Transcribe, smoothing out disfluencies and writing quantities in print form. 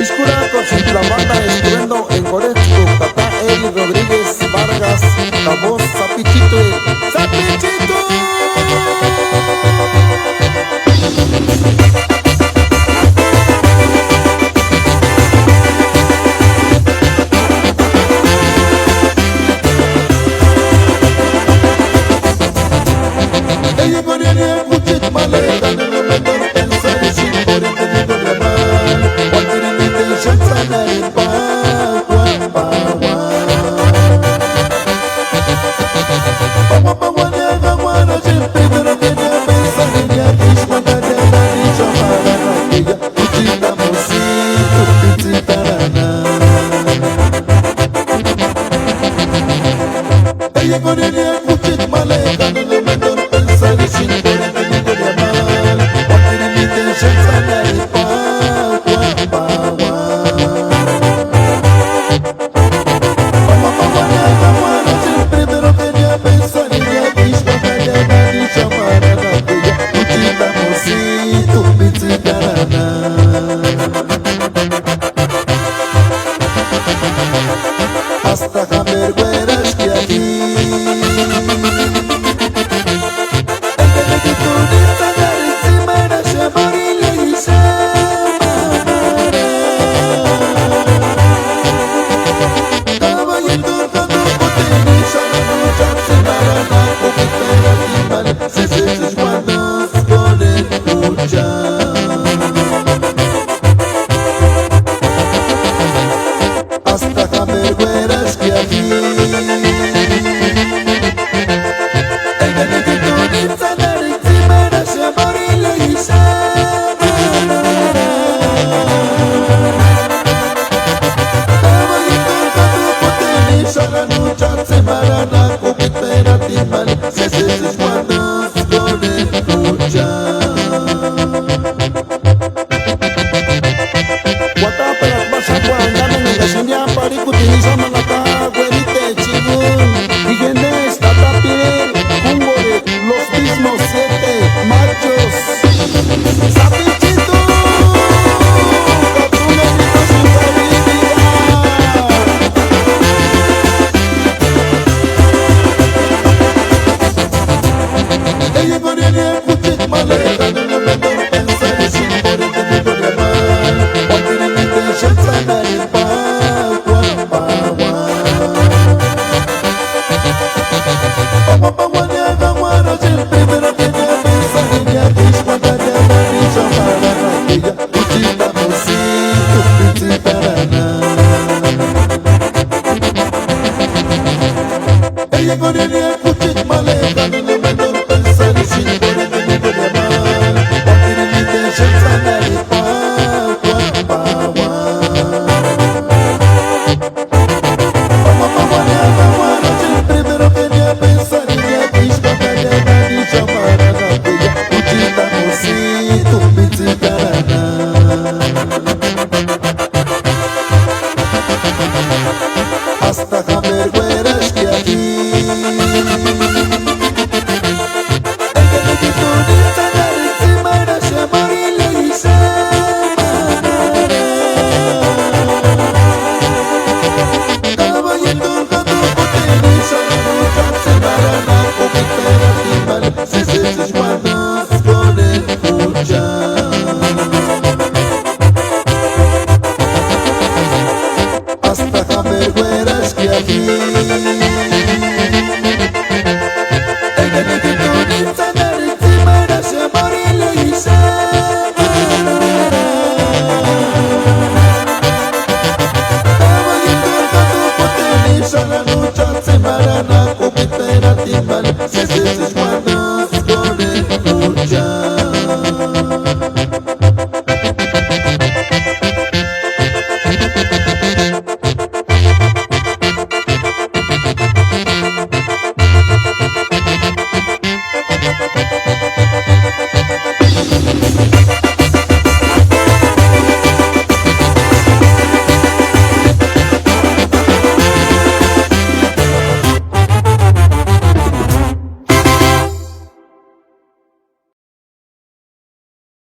Iskura con la banda escribiendo en Coreco, Tata Eli Rodríguez Vargas, la voz Zapichito, Zapichito. Ella Mariana Kuchit Maleta, no me puedo pensar y sin por el tenido de amar. What did it mean to shut down in Paguana, siempre me lo tenía pensar en ella. Ishmanda de la dicha para la ella. Kuchita mosito, pichita rana. Ella Mariana Kuchit Maleta, no me puedo pensar y sin por el tenido de amar. What did it mean to shut down in hasta Jamergueras que aquí el benedito de sacar encima era Shamarilla y Shamarara. Estaba yendo dando potencia la lucha Shamarana con imperativa se sus manos con el lucha. Hasta Jamergueras que aquí el benedito de sanar encima era Shamarilla y Shamarara. Estaba intentando potenciar la lucha Shamarana con imperativa se sus manos con el lucha. Guataperas basakwa andame ngashindia pari kutiniza malaka güerite chingún y genes tatapire cumbore los mismos 7 machos Zapichito Catunelito sin Caribe. Ella Mariana Kuchit Maleta, no me puedo pensar y sin por el tenido de amar. What did it mean to shut down in Paguana, siempre me lo tenía pensar en ella. Ishmanda de la dicha para la ella.